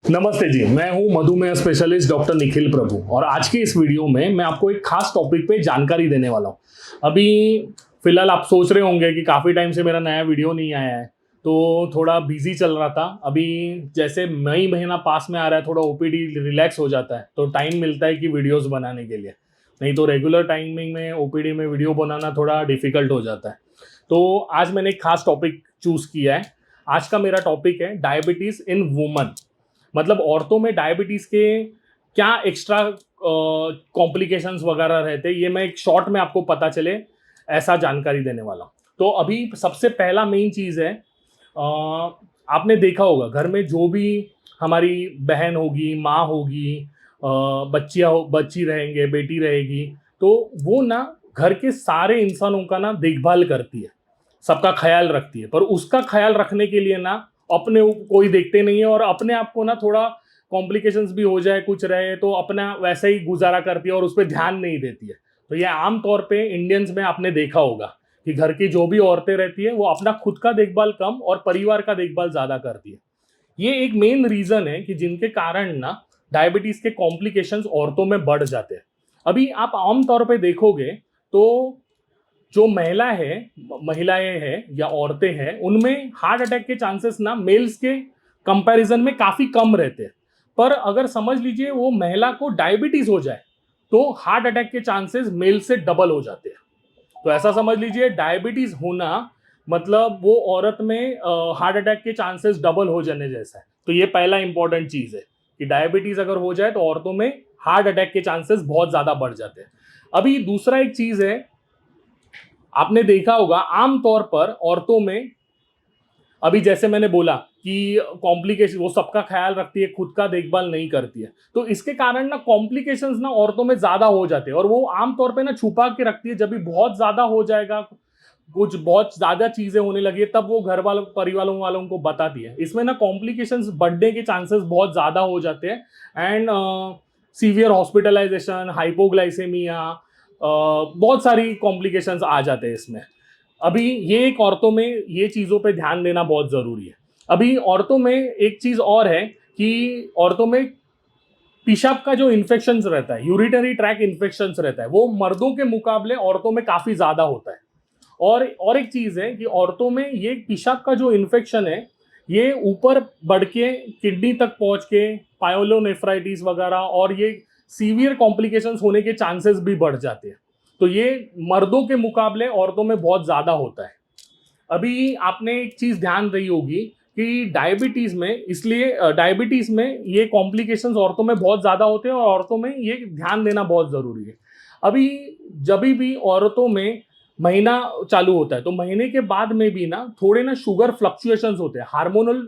नमस्ते जी, मैं हूं मधुमेह स्पेशलिस्ट डॉक्टर निखिल प्रभु और आज की इस वीडियो में मैं आपको एक खास टॉपिक पे जानकारी देने वाला हूं। अभी फिलहाल आप सोच रहे होंगे कि काफ़ी टाइम से मेरा नया वीडियो नहीं आया है, तो थोड़ा बिजी चल रहा था। अभी जैसे मई महीना पास में आ रहा है, थोड़ा ओपीडी रिलैक्स हो जाता है तो टाइम मिलता है कि वीडियोस बनाने के लिए। नहीं तो रेगुलर टाइमिंग में ओपीडी में वीडियो बनाना थोड़ा डिफिकल्ट हो जाता है। तो आज मैंने एक खास टॉपिक चूज किया है। आज का मेरा टॉपिक है डायबिटीज इन वुमन। मतलब औरतों में डायबिटीज के क्या एक्स्ट्रा कॉम्प्लिकेशंस वगैरह रहते हैं, ये मैं एक शॉर्ट में आपको पता चले ऐसा जानकारी देने वाला हूं। तो अभी सबसे पहला मेन चीज़ है, आपने देखा होगा घर में जो भी हमारी बहन होगी, माँ होगी, बच्ची रहेंगे, बेटी रहेगी, तो वो ना घर के सारे इंसानों का ना देखभाल करती है, सबका ख्याल रखती है। पर उसका ख्याल रखने के लिए ना अपने कोई देखते नहीं है और अपने आप को ना थोड़ा कॉम्प्लिकेशंस भी हो जाए, कुछ रहे तो अपना वैसे ही गुजारा करती है और उस पर ध्यान नहीं देती है। तो ये आम तौर पे इंडियंस में आपने देखा होगा कि घर की जो भी औरतें रहती है वो अपना खुद का देखभाल कम और परिवार का देखभाल ज्यादा करती है। ये एक मेन रीजन है कि जिनके कारण ना डायबिटीज के कॉम्प्लिकेशंस औरतों में बढ़ जाते हैं। अभी आप आम तौर पे देखोगे तो जो महिलाएं हैं या औरतें हैं, उनमें हार्ट अटैक के चांसेस ना मेल्स के कंपैरिजन में काफी कम रहते हैं। पर अगर समझ लीजिए वो महिला को डायबिटीज हो जाए तो हार्ट अटैक के चांसेस मेल से डबल हो जाते हैं। तो ऐसा समझ लीजिए डायबिटीज होना मतलब वो औरत में हार्ट अटैक के चांसेस डबल हो जाने जैसा है। तो ये पहला इंपॉर्टेंट चीज है कि डायबिटीज अगर हो जाए तो औरतों में हार्ट अटैक के चांसेस बहुत ज्यादा बढ़ जाते हैं। अभी दूसरा एक चीज है, आपने देखा होगा आमतौर पर औरतों में, अभी जैसे मैंने बोला कि कॉम्प्लिकेशन, वो सबका ख्याल रखती है, खुद का देखभाल नहीं करती है, तो इसके कारण ना कॉम्प्लिकेशंस ना औरतों में ज्यादा हो जाते हैं और वो आमतौर पे ना छुपा के रखती है। जब भी बहुत ज्यादा हो जाएगा, कुछ बहुत ज्यादा चीजें होने लगी है, तब वो घर वालों परिवारों वालों को बताती है। इसमें ना कॉम्प्लिकेशंस बढ़ने के चांसेस बहुत ज्यादा हो जाते हैं एंड सीवियर हॉस्पिटलाइजेशन, हाइपोग्लाइसेमिया, बहुत सारी कॉम्प्लिकेशंस आ जाते हैं इसमें। अभी ये एक औरतों में ये चीज़ों पे ध्यान देना बहुत ज़रूरी है। अभी औरतों में एक चीज़ और है कि औरतों में पेशाब का जो इन्फेक्शन रहता है, यूरिनरी ट्रैक इन्फेक्शन रहता है, वो मर्दों के मुकाबले औरतों में काफ़ी ज़्यादा होता है। और एक चीज़ है कि औरतों में ये पेशाब का जो इन्फेक्शन है, ये ऊपर बढ़ के किडनी तक पहुंच के पायोलोनेफ्राइटिस वगैरह और ये सीवियर कॉम्प्लिकेशंस होने के चांसेस भी बढ़ जाते हैं। तो ये मर्दों के मुकाबले औरतों में बहुत ज़्यादा होता है। अभी आपने एक चीज ध्यान रही होगी कि डायबिटीज में ये कॉम्प्लिकेशंस औरतों में बहुत ज्यादा होते हैं और औरतों में ये ध्यान देना बहुत जरूरी है। अभी जब भी औरतों में महीना चालू होता है तो महीने के बाद में भी ना थोड़े ना शुगर फ्लक्चुएशंस होते हैं, हार्मोनल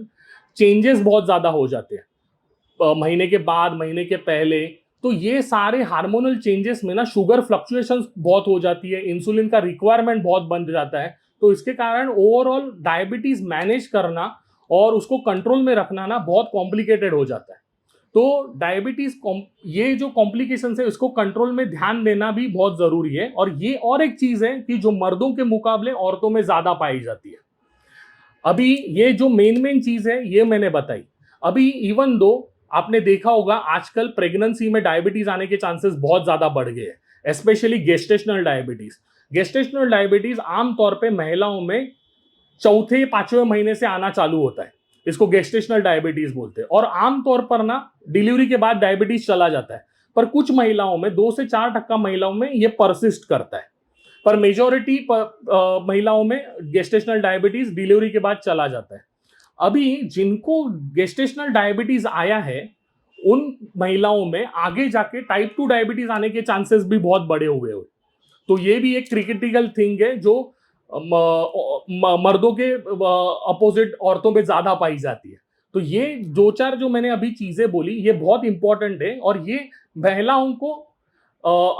चेंजेस बहुत ज्यादा हो जाते हैं महीने के बाद, महीने के पहले। तो ये सारे हार्मोनल चेंजेस में ना शुगर फ्लक्चुएशंस बहुत हो जाती है, इंसुलिन का रिक्वायरमेंट बहुत बन जाता है। तो इसके कारण ओवरऑल डायबिटीज मैनेज करना और उसको कंट्रोल में रखना ना बहुत कॉम्प्लिकेटेड हो जाता है। तो डायबिटीज ये जो कॉम्प्लिकेशंस है इसको कंट्रोल में ध्यान देना भी बहुत जरूरी है। और ये और एक चीज है कि जो मर्दों के मुकाबले औरतों में ज्यादा पाई जाती है। अभी ये जो मेन मेन चीज है ये मैंने बताई। अभी इवन दो आपने देखा होगा आजकल प्रेगनेंसी में डायबिटीज आने के चांसेस बहुत ज्यादा बढ़ गए हैं, specially gestational diabetes. Gestational diabetes आमतौर पे महिलाओं में चौथे पांचवें महीने से आना चालू होता है, इसको गेस्टेशनल डायबिटीज बोलते हैं। और आमतौर पर ना डिलीवरी के बाद डायबिटीज चला जाता है, पर कुछ महिलाओं में 2 से 4% महिलाओं में ये परसिस्ट करता है। पर मेजोरिटी महिलाओं में गेस्टेशनल डायबिटीज डिलीवरी के बाद चला जाता है। अभी जिनको गेस्टेशनल डायबिटीज आया है उन महिलाओं में आगे जाके टाइप 2 डायबिटीज आने के चांसेस भी बहुत बड़े हुए हुए। तो ये भी एक क्रिटिकल थिंग है जो मर्दों के अपोजिट औरतों में ज्यादा पाई जाती है। तो ये दो चार जो मैंने अभी चीजें बोली ये बहुत इंपॉर्टेंट है और ये महिलाओं को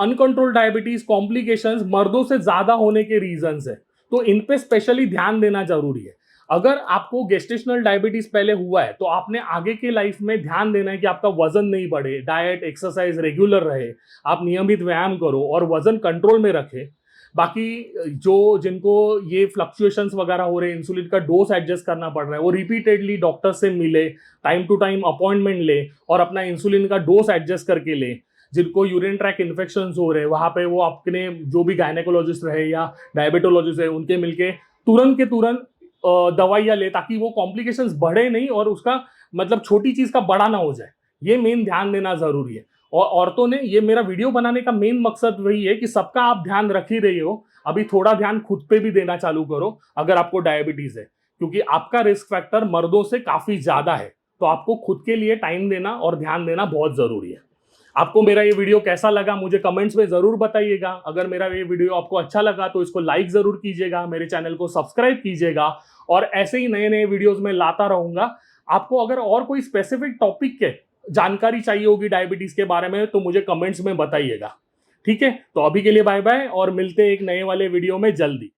अनकंट्रोल डायबिटीज कॉम्प्लिकेशंस मर्दों से ज्यादा होने के रीजंस है। तो इन पे स्पेशली ध्यान देना जरूरी है। अगर आपको गेस्टेशनल डायबिटीज पहले हुआ है तो आपने आगे के लाइफ में ध्यान देना है कि आपका वजन नहीं बढ़े, डाइट एक्सरसाइज रेगुलर रहे, आप नियमित व्यायाम करो और वजन कंट्रोल में रखें। बाकी जो जिनको ये फ्लक्चुएशंस वगैरह हो रहे हैं, इंसुलिन का डोज एडजस्ट करना पड़ रहा है, वो रिपीटेडली डॉक्टर से मिले, टाइम टू टाइम अपॉइंटमेंट ले और अपना इंसुलिन का डोज एडजस्ट करके ले। जिनको यूरिन ट्रैक इन्फेक्शन हो रहे हैं वहां पे वो अपने जो भी गायनेकोलॉजिस्ट रहे या डायबिटोलॉजिस्ट है उनके मिलके तुरंत के तुरंत दवाइयां ले, ताकि वो कॉम्प्लिकेशंस बढ़े नहीं और उसका मतलब छोटी चीज का बड़ा ना हो जाए। ये मेन ध्यान देना जरूरी है। और औरतों ने, ये मेरा वीडियो बनाने का मेन मकसद वही है कि सबका आप ध्यान रख ही रही हो, अभी थोड़ा ध्यान खुद पे भी देना चालू करो अगर आपको डायबिटीज है, क्योंकि आपका रिस्क फैक्टर मर्दों से काफी ज्यादा है। तो आपको खुद के लिए टाइम देना और ध्यान देना बहुत जरूरी है। आपको मेरा ये वीडियो कैसा लगा मुझे कमेंट्स में जरूर बताइएगा। अगर मेरा ये वीडियो आपको अच्छा लगा तो इसको लाइक जरूर कीजिएगा, मेरे चैनल को सब्सक्राइब कीजिएगा और ऐसे ही नए नए वीडियोस में लाता रहूंगा। आपको अगर और कोई स्पेसिफिक टॉपिक के जानकारी चाहिए होगी डायबिटीज के बारे में तो मुझे कमेंट्स में बताइएगा। ठीक है, तो अभी के लिए बाय बाय और मिलते हैं एक नए वाले वीडियो में जल्दी।